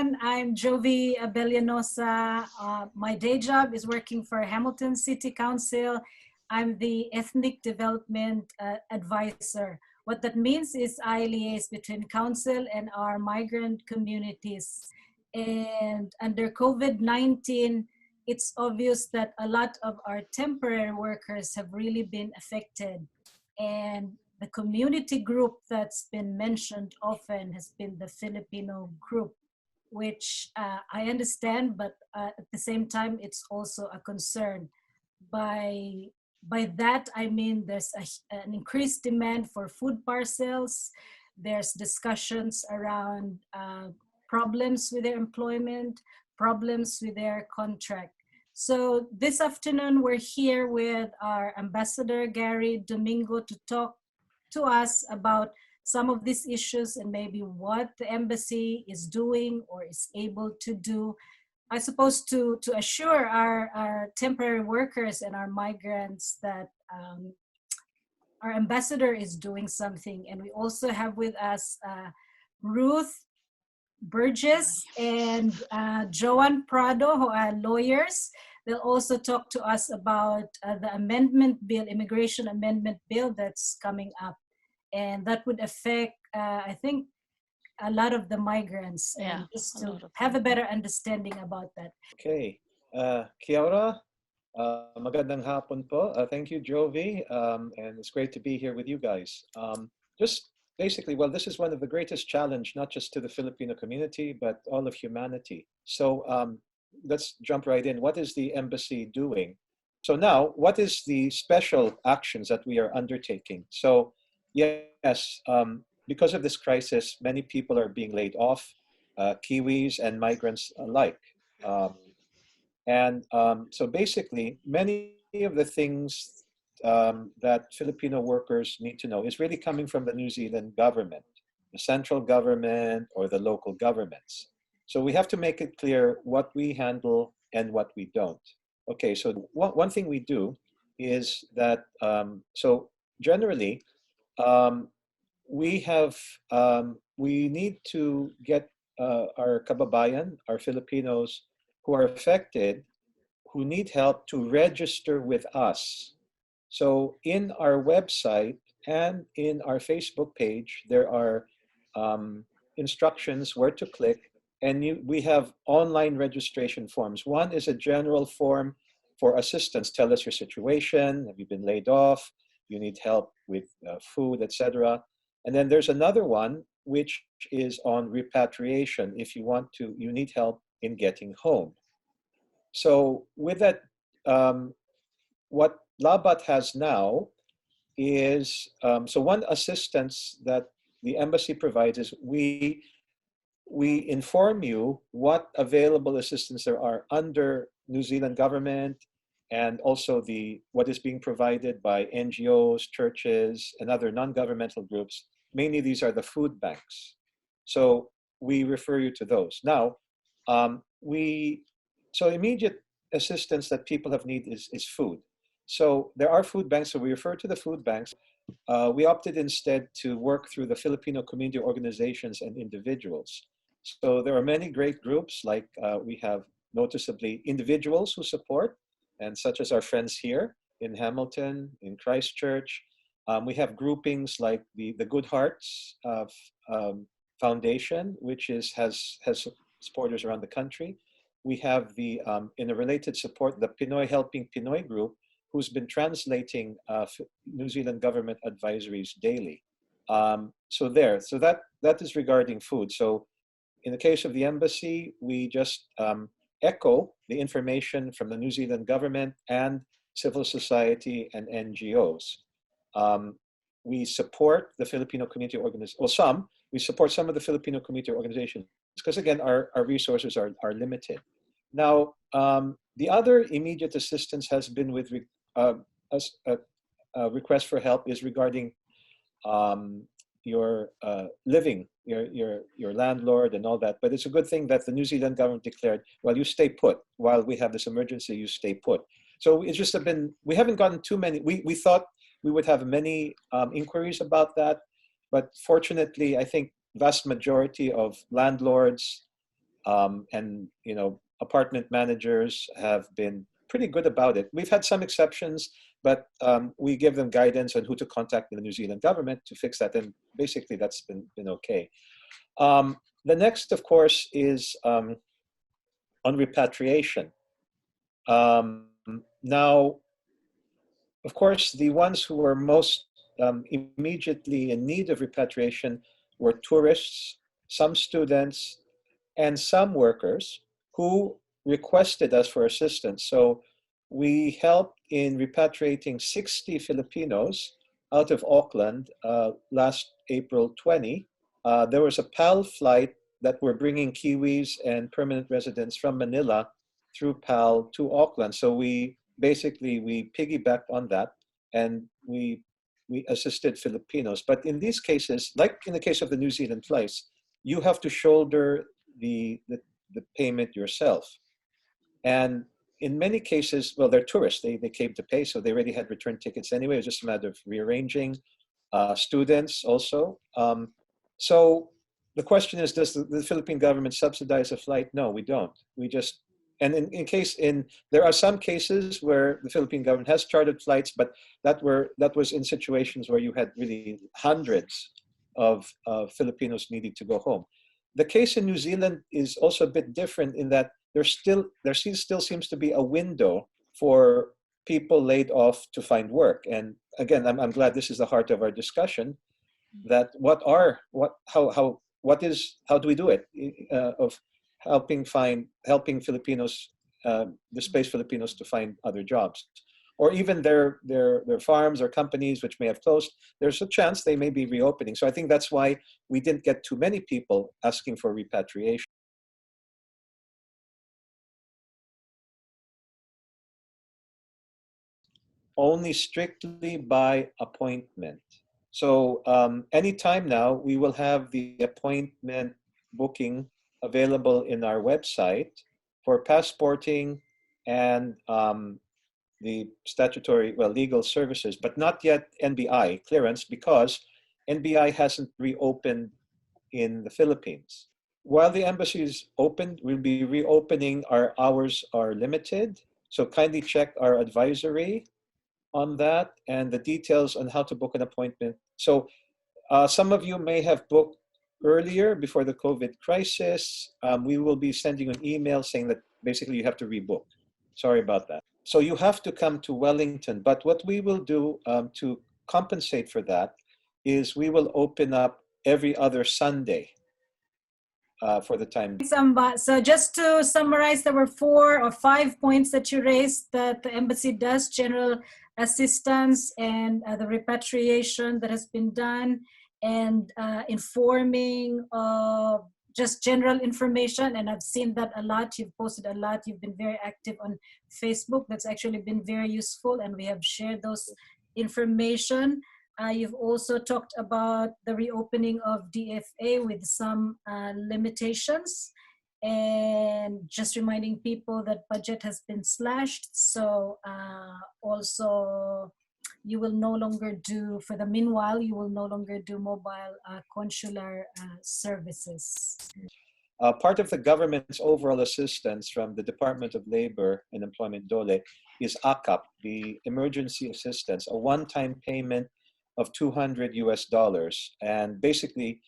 everyone. I'm Jovi Abellanosa. My day job is working for Hamilton City Council. I'm the Ethnic Development Advisor. What that means is I liaise between council and our migrant communities. And under COVID-19, it's obvious that a lot of our temporary workers have really been affected. And the community group that's been mentioned often has been the Filipino group, which I understand, but at the same time, it's also a concern. By that, I mean there's an increased demand for food parcels. There's discussions around problems with their employment, problems with their contract. So this afternoon, we're here with our Ambassador Gary Domingo to talk to us about some of these issues and maybe what the embassy is doing or is able to do, I suppose, to assure our temporary workers and our migrants that our ambassador is doing something. And we also have with us Ruth, Burgess, and Joan Prado, who are lawyers. They'll also talk to us about the amendment bill, immigration amendment bill that's coming up. And that would affect, I think, a lot of the migrants. And just to have a better understanding about that. Okay. Kia ora. Magandang hapon po. Thank you, Jovi. And it's great to be here with you guys. Just basically, well, this is one of the greatest challenge, not just to the Filipino community, but all of humanity. So let's jump right in. What is the embassy doing? So now, what is the special actions that we are undertaking? So yes, because of this crisis, many people are being laid off, Kiwis and migrants alike. So basically, many of the things that Filipino workers need to know is really coming from the New Zealand government, the central government or the local governments. So we have to make it clear what we handle and what we don't. Okay, so one thing we do is that, so generally, we need to get our kababayan, our Filipinos who are affected, who need help to register with us. So in our website and in our Facebook page, there are instructions where to click, and we have online registration forms. One is a general form for assistance. Tell us your situation. Have you been laid off? You need help with food, etc. And then there's another one which is on repatriation. If you need help in getting home. So with that, what Labat has now is, so one assistance that the embassy provides is we inform you what available assistance there are under New Zealand government, and also what is being provided by NGOs, churches, and other non-governmental groups. Mainly these are the food banks. So we refer you to those. Now, so immediate assistance that people have need is food. So there are food banks, so we refer to the food banks. We opted instead to work through the Filipino community organizations and individuals. So there are many great groups, like we have noticeably individuals who support, and such as our friends here in Hamilton, in Christchurch. We have groupings like the Good Hearts Foundation, which has supporters around the country. We have in a related support, the Pinoy Helping Pinoy group, who's been translating New Zealand government advisories daily. So that is regarding food. So in the case of the embassy, we just echo the information from the New Zealand government and civil society and NGOs. We support the Filipino community organizations, we support some of the Filipino community organizations, because again, our resources are limited. Now, the other immediate assistance has been with request for help is regarding your living, your landlord and all that. But it's a good thing that the New Zealand government declared, well, you stay put. While we have this emergency, you stay put. So it's just we haven't gotten too many. We thought we would have many inquiries about that. But fortunately, I think vast majority of landlords And apartment managers have been pretty good about it. We've had some exceptions, but we give them guidance on who to contact in the New Zealand government to fix that, and basically that's been okay. The next, of course, is on repatriation. Now, of course, the ones who were most immediately in need of repatriation were tourists, some students, and some workers who requested us for assistance. So we helped in repatriating 60 Filipinos out of Auckland last April 20. There was a PAL flight that were bringing Kiwis and permanent residents from Manila through PAL to Auckland. So we piggybacked on that, and we assisted Filipinos. But in these cases, like in the case of the New Zealand flights, you have to shoulder the payment yourself. And in many cases, well, they're tourists. They came to pay, so they already had return tickets anyway. It was just a matter of rearranging. Students also. So the question is, does the Philippine government subsidize a flight? No, we don't. We just, and there are some cases where the Philippine government has chartered flights, but that was in situations where you had really hundreds of Filipinos needing to go home. The case in New Zealand is also a bit different in that there still seems to be a window for people laid off to find work. And again, I'm glad this is the heart of our discussion. That how do we do it of helping Filipinos, displaced Filipinos to find other jobs, or even their farms or companies which may have closed. There's a chance they may be reopening. So I think that's why we didn't get too many people asking for repatriation. Only strictly by appointment. So anytime now, we will have the appointment booking available in our website for passporting and the statutory, legal services, but not yet NBI clearance because NBI hasn't reopened in the Philippines. While the embassy is open, we'll be reopening. Our hours are limited, so kindly check our advisory on that and the details on how to book an appointment. So some of you may have booked earlier before the COVID crisis. We will be sending an email saying that basically you have to rebook. Sorry about that. So you have to come to Wellington, but what we will do to compensate for that is we will open up every other Sunday for the time. So just to summarize, there were 4 or 5 points that you raised that the embassy does general assistance and the repatriation that has been done, and informing of just general information. And I've seen that a lot. You've posted a lot. You've been very active on Facebook. That's actually been very useful, and we have shared those information. You've also talked about the reopening of DFA with some limitations, and just reminding people that budget has been slashed. So also you will no longer do, for the meanwhile, you will no longer do mobile consular services. Part of the government's overall assistance from the Department of Labor and Employment DOLE is ACAP, the emergency assistance, a one-time payment of $200. And basically,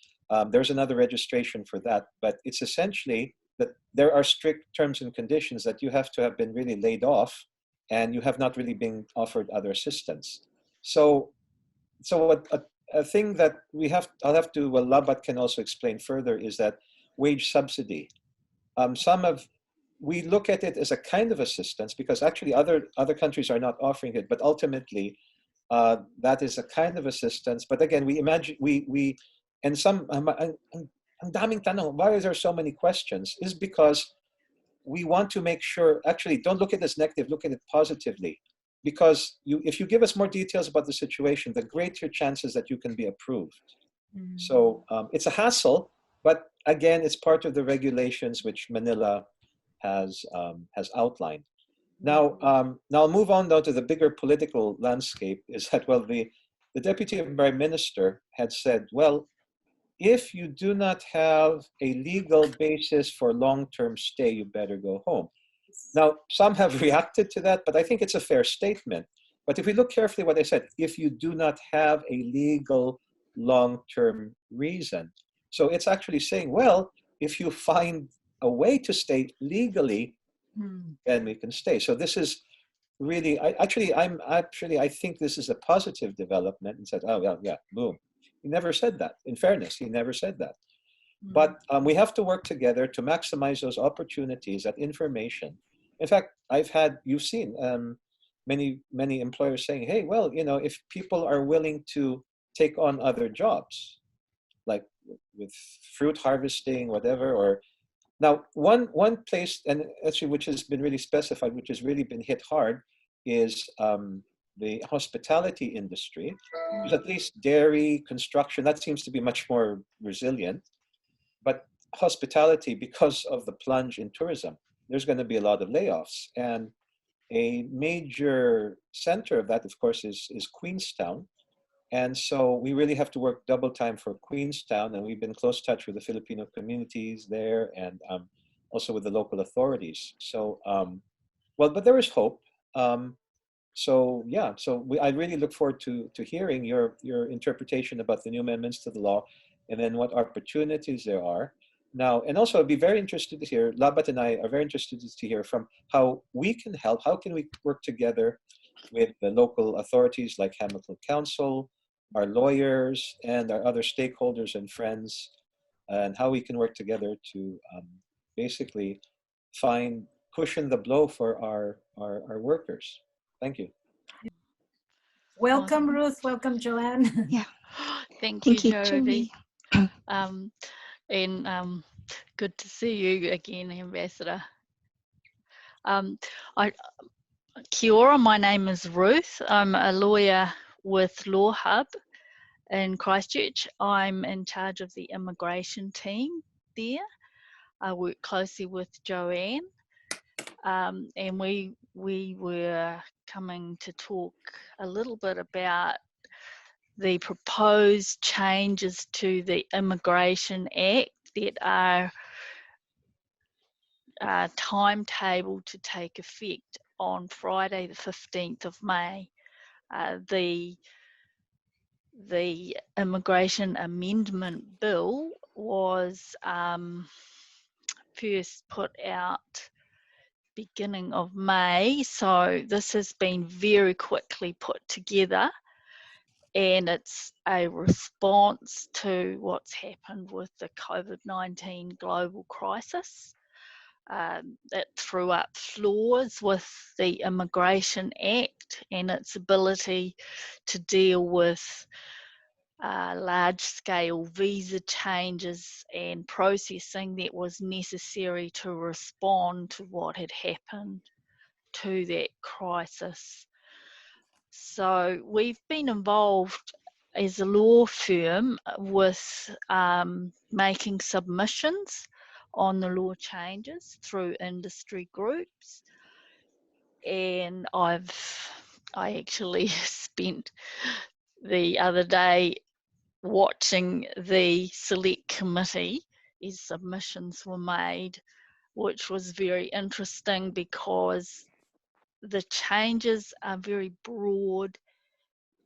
there's another registration for that, but it's essentially that there are strict terms and conditions that you have to have been really laid off and you have not really been offered other assistance. So a thing that Labat can also explain further is that wage subsidy. We look at it as a kind of assistance because actually other countries are not offering it, but ultimately that is a kind of assistance. But again, ang daming tanong, why is there so many questions? Is because we want to make sure, actually, don't look at this negative, look at it positively. Because if you give us more details about the situation, the greater chances that you can be approved. Mm. So it's a hassle, but again, it's part of the regulations which Manila has outlined. Now I'll move on now to the bigger political landscape. Is that the Deputy Prime Minister had said, well, if you do not have a legal basis for long-term stay, you better go home. Now, some have reacted to that, but I think it's a fair statement. But if we look carefully what I said, if you do not have a legal long-term reason. So it's actually saying, well, if you find a way to stay legally, then we can stay. So this is really, I think this is a positive development, and said, oh, well, yeah, boom. He never said that. In fairness, he never said that. But we have to work together to maximize those opportunities, that information. In fact, you've seen many employers saying, hey, well, if people are willing to take on other jobs, like with fruit harvesting, whatever, or now one place, and actually which has been really specified, which has really been hit hard, is the hospitality industry. Because at least dairy, construction, that seems to be much more resilient. But hospitality, because of the plunge in tourism, there's going to be a lot of layoffs. And a major center of that, of course, is Queenstown. And so we really have to work double time for Queenstown. And we've been in close touch with the Filipino communities there, and also with the local authorities. So, but there is hope. I really look forward to hearing your interpretation about the new amendments to the law, and then what opportunities there are. Now, and also I'd be very interested to hear, Labat and I are very interested to hear from how we can help, how can we work together with the local authorities like Hamilton Council, our lawyers, and our other stakeholders and friends, and how we can work together to basically cushion the blow for our workers. Thank you. Welcome, Ruth. Welcome, Joanne. Yeah. Thank you, Jovi. And good to see you again, Ambassador. Kia ora, my name is Ruth. I'm a lawyer with Lawhub in Christchurch. I'm in charge of the immigration team there. I work closely with Joan, and we were coming to talk a little bit about the proposed changes to the Immigration Act that are timetabled to take effect on Friday the 15th of May. The Immigration Amendment Bill was first put out beginning of May, so this has been very quickly put together, and it's a response to what's happened with the COVID-19 global crisis. It threw up flaws with the Immigration Act and its ability to deal with large-scale visa changes and processing that was necessary to respond to what had happened to that crisis. So we've been involved as a law firm with making submissions on the law changes through industry groups, and I actually spent the other day watching the select committee as submissions were made, which was very interesting because the changes are very broad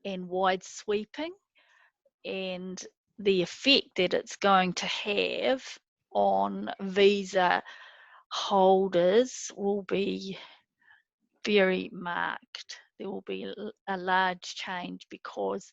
and wide sweeping, and the effect that it's going to have on visa holders will be very marked. There will be a large change because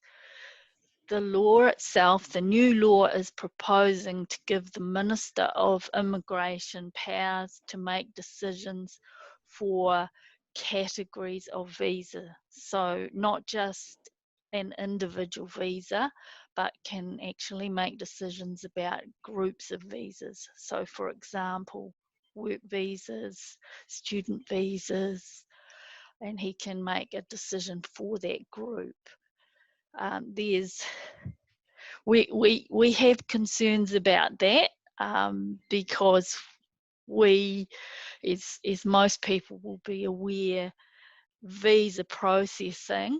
the law itself, the new law, is proposing to give the Minister of Immigration powers to make decisions for categories of visa. So not just an individual visa, but can actually make decisions about groups of visas. So for example, work visas, student visas, and he can make a decision for that group. We have concerns about that because we, as most people will be aware, visa processing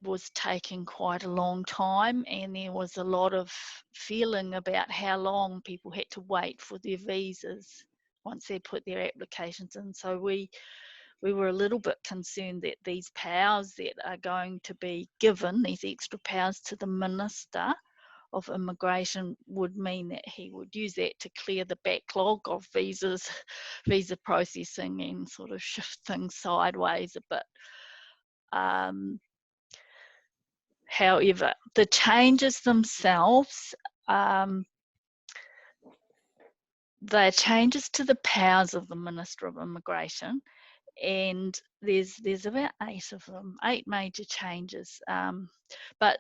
was taking quite a long time, and there was a lot of feeling about how long people had to wait for their visas once they put their applications in. So we were a little bit concerned that these powers that are going to be given, these extra powers to the Minister of Immigration, would mean that he would use that to clear the backlog of visas, visa processing, and sort of shift things sideways a bit. However, the changes themselves, they're changes to the powers of the Minister of Immigration, and there's about 8 of them, 8 major changes. But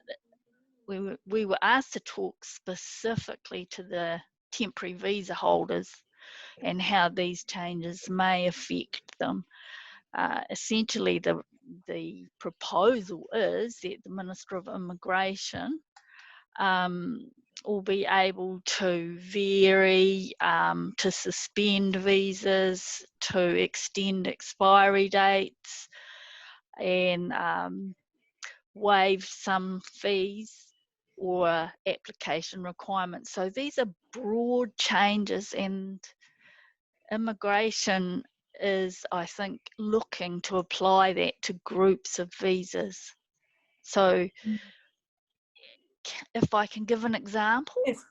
we were asked to talk specifically to the temporary visa holders and how these changes may affect them. Essentially, the proposal is that the Minister of Immigration will be able to vary, to suspend visas, to extend expiry dates, and waive some fees or application requirements. So these are broad changes, and immigration is, I think, looking to apply that to groups of visas. So if I can give an example, Yes.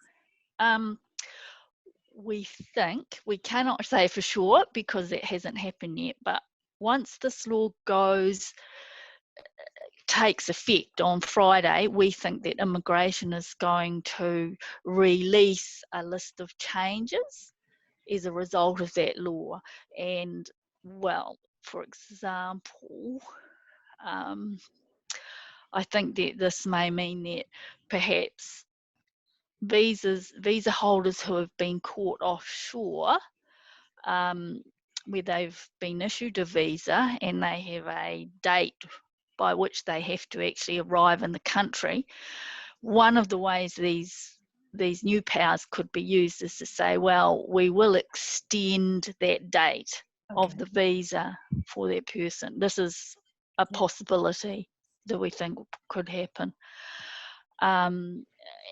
we think, we cannot say for sure because it hasn't happened yet, but once this law takes effect on Friday, we think that immigration is going to release a list of changes as a result of that law. And, well, for example, I think that this may mean that perhaps visa holders who have been caught offshore, where they've been issued a visa and they have a date by which they have to actually arrive in the country, one of the ways these new powers could be used is to say, well, we will extend that date of the visa for that person. This is a possibility that we think could happen. And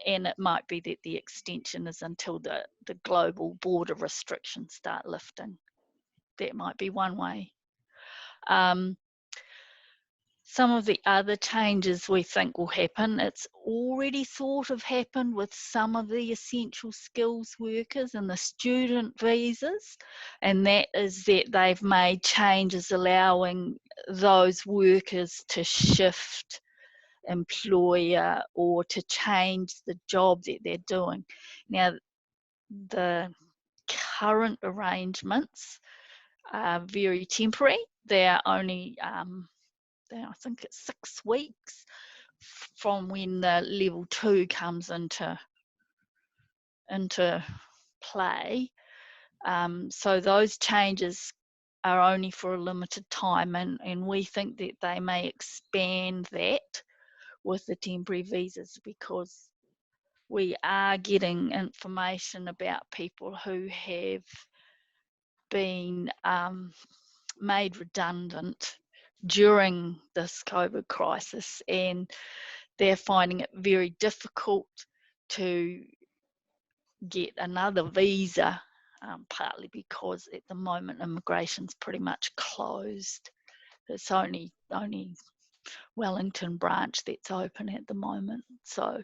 it might be that the extension is until the global border restrictions start lifting. That might be one way. Some of the other changes we think will happen, it's already sort of happened with some of the essential skills workers and the student visas, and that is that they've made changes allowing those workers to shift employer or to change the job that they're doing. Now, the current arrangements are very temporary. They're only I think it's 6 weeks from when the level 2 comes into play. So those changes are only for a limited time, and we think that they may expand that with the temporary visas, because we are getting information about people who have been made redundant during this COVID crisis, and they're finding it very difficult to get another visa, partly because at the moment immigration's pretty much closed. It's only Wellington branch that's open at the moment. So,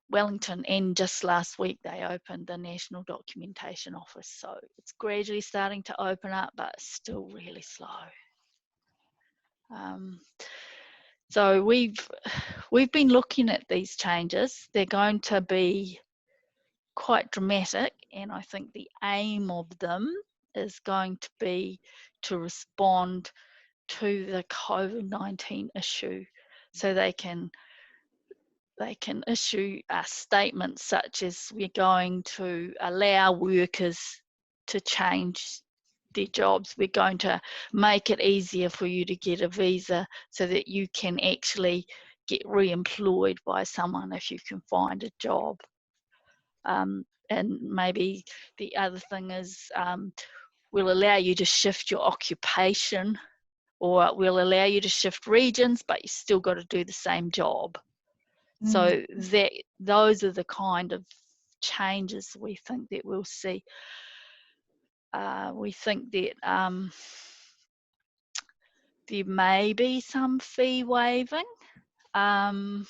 Wellington, and just last week they opened the National Documentation Office. So it's gradually starting to open up, but still really slow. So we've been looking at these changes. They're going to be quite dramatic, and I think the aim of them is going to be to respond to the COVID-19 issue. So they can issue statements such as, we're going to allow workers to change their jobs. We're going to make it easier for you to get a visa so that you can actually get re-employed by someone if you can find a job. And maybe the other thing is, we'll allow you to shift your occupation or we'll allow you to shift regions, but you still got to do the same job. So those are the kind of changes we think that we'll see. We think that there may be some fee waiving, but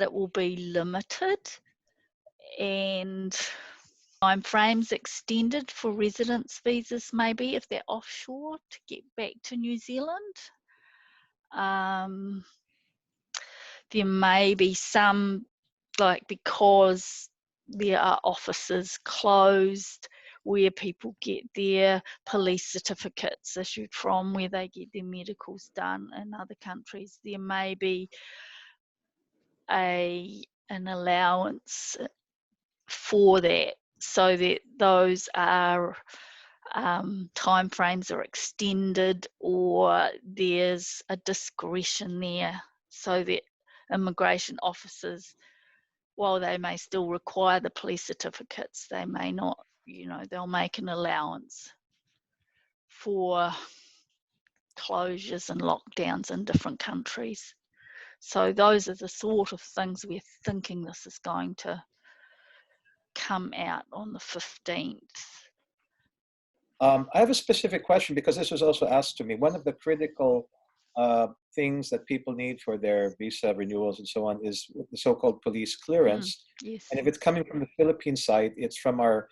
it will be limited, and time frames extended for residence visas, maybe if they're offshore, to get back to New Zealand. There may be some, like, because there are offices closed where people get their police certificates issued from, where they get their medicals done in other countries, there may be an allowance for that, so that those are time frames are extended, or there's a discretion there, so that immigration officers, while they may still require the police certificates, they may not, they'll make an allowance for closures and lockdowns in different countries. So those are the sort of things we're thinking this is going to come out on the 15th. I have a specific question, because this was also asked to me. One of the critical things that people need for their visa renewals and so on is the so-called police clearance. Yes. And if it's coming from the Philippine side, it's from our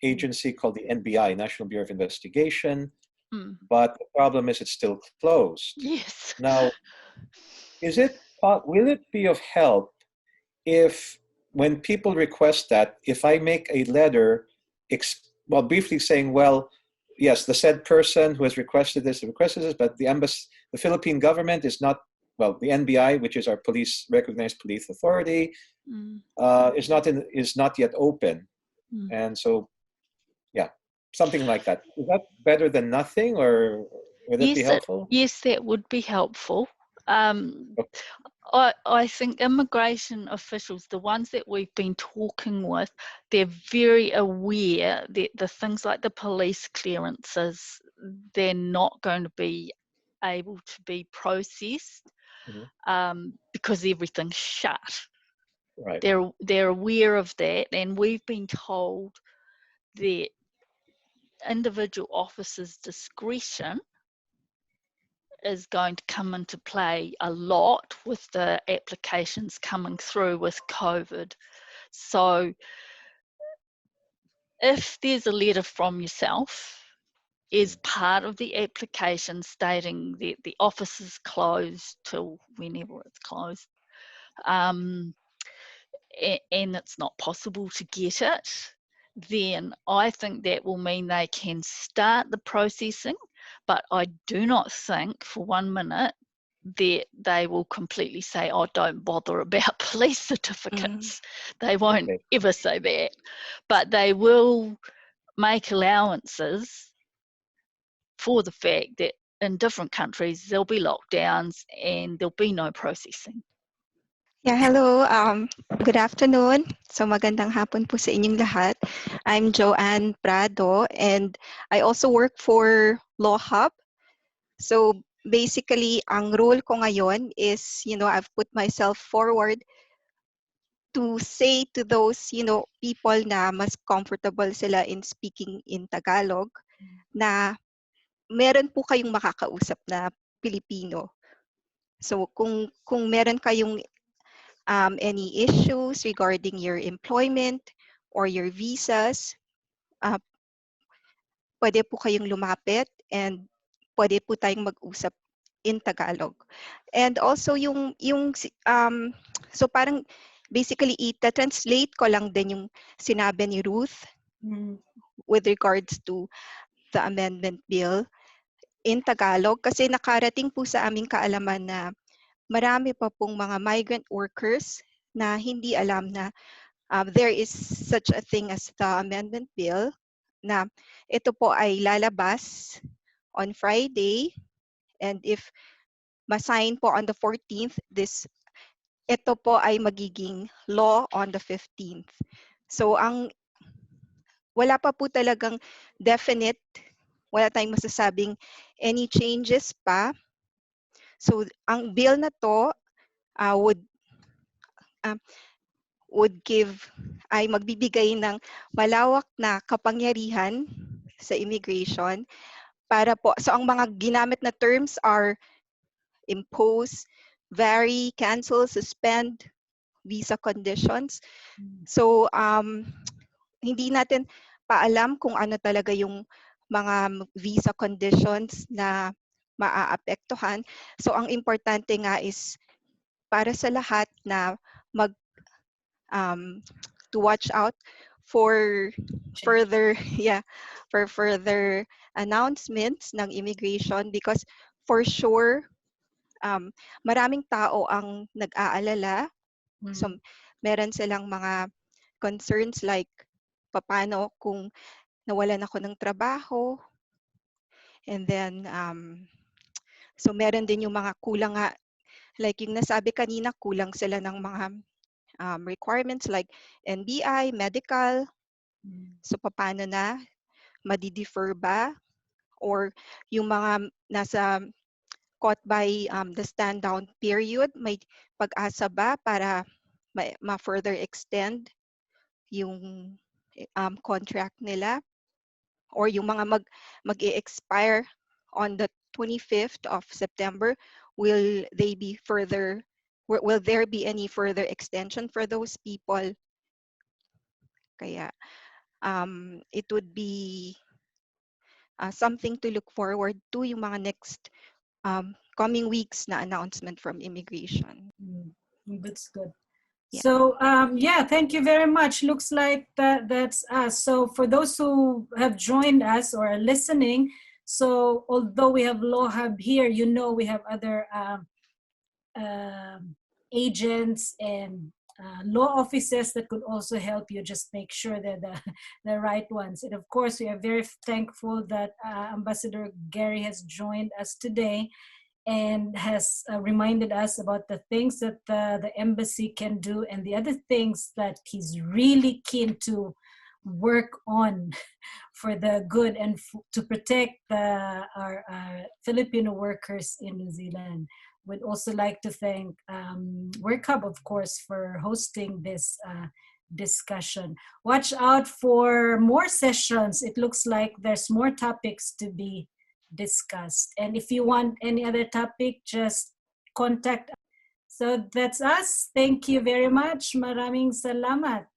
agency called the NBI, National Bureau of Investigation. But the problem is it's still closed. Yes. Now, will it be of help if, when people request that, if I make a letter, briefly saying, well, yes, the said person who has requested this, but the Philippine government is not, well, the NBI, which is our recognized police authority, is not yet open. And so, yeah, something like that. Is that better than nothing, or would it be helpful? Yes, that would be helpful. I think immigration officials, the ones that we've been talking with, they're very aware that the things like the police clearances, they're not going to be able to be processed because everything's shut. Right. They're aware of that, and we've been told that individual officers' discretion is going to come into play a lot with the applications coming through with COVID. So if there's a letter from yourself as part of the application stating that the office is closed till whenever it's closed, and it's not possible to get it, then I think that will mean they can start the processing, but I do not think for 1 minute that they will completely say, oh, don't bother about police certificates. They won't ever say that, but they will make allowances for the fact that in different countries there'll be lockdowns and there'll be no processing. Yeah, hello. Good afternoon. So magandang hapon po sa inyong lahat. I'm Joan Prado, and I also work for Lawhub. So basically, ang role ko ngayon is, I've put myself forward to say to those, people na mas comfortable sila in speaking in Tagalog, na meron po kayong makakausap na Pilipino. So kung meron kayong any issues regarding your employment or your visas, pwede po kayong lumapit and pwede po tayong mag-usap in Tagalog. And also so parang basically ita-translate ko lang din yung sinabi ni Ruth with regards to the amendment bill in Tagalog, kasi nakarating po sa aming kaalaman na marami pa pong mga migrant workers na hindi alam na there is such a thing as the amendment bill, na ito po ay lalabas on Friday, and if masign po on the 14th, ito po ay magiging law on the 15th. So wala pa po talagang definite wala tayong masasabing any changes pa. So ang bill na to would give ay magbibigay ng malawak na kapangyarihan sa immigration para po, so ang mga ginamit na terms are impose, vary, cancel, suspend visa conditions. So hindi natin paalam kung ano talaga yung mga visa conditions na maaapektuhan. So ang importante nga is para sa lahat na to watch out for further further announcements ng immigration, because for sure maraming tao ang nag-aalala. So meron silang mga concerns like paano kung nawalan ako ng trabaho, and then so meron din yung mga kulang nga, like yung nasabi kanina, kulang sila ng mga requirements like NBI, medical. So paano na, madi-defer ba? Or yung mga nasa caught by the stand down period, may pag-asa ba para ma-further extend yung contract nila? Or yung mga mag-e-expire on the 25th of September, will there be any further extension for those people? Kaya it would be something to look forward to, yung mga next coming weeks na announcement from immigration. That's good. Yeah. So thank you very much. Looks like that's us. So for those who have joined us or are listening, so although we have Lawhub here, you know we have other agents and law offices that could also help you. Just make sure they're the right ones. And of course, we are very thankful that Ambassador Gary has joined us today and has reminded us about the things that the embassy can do and the other things that he's really keen to work on for the good and to protect our Filipino workers in New Zealand. We'd also like to thank WorkHub, of course, for hosting this discussion. Watch out for more sessions. It looks like there's more topics to be discussed. And if you want any other topic, just contact us. So that's us. Thank you very much. Maraming salamat.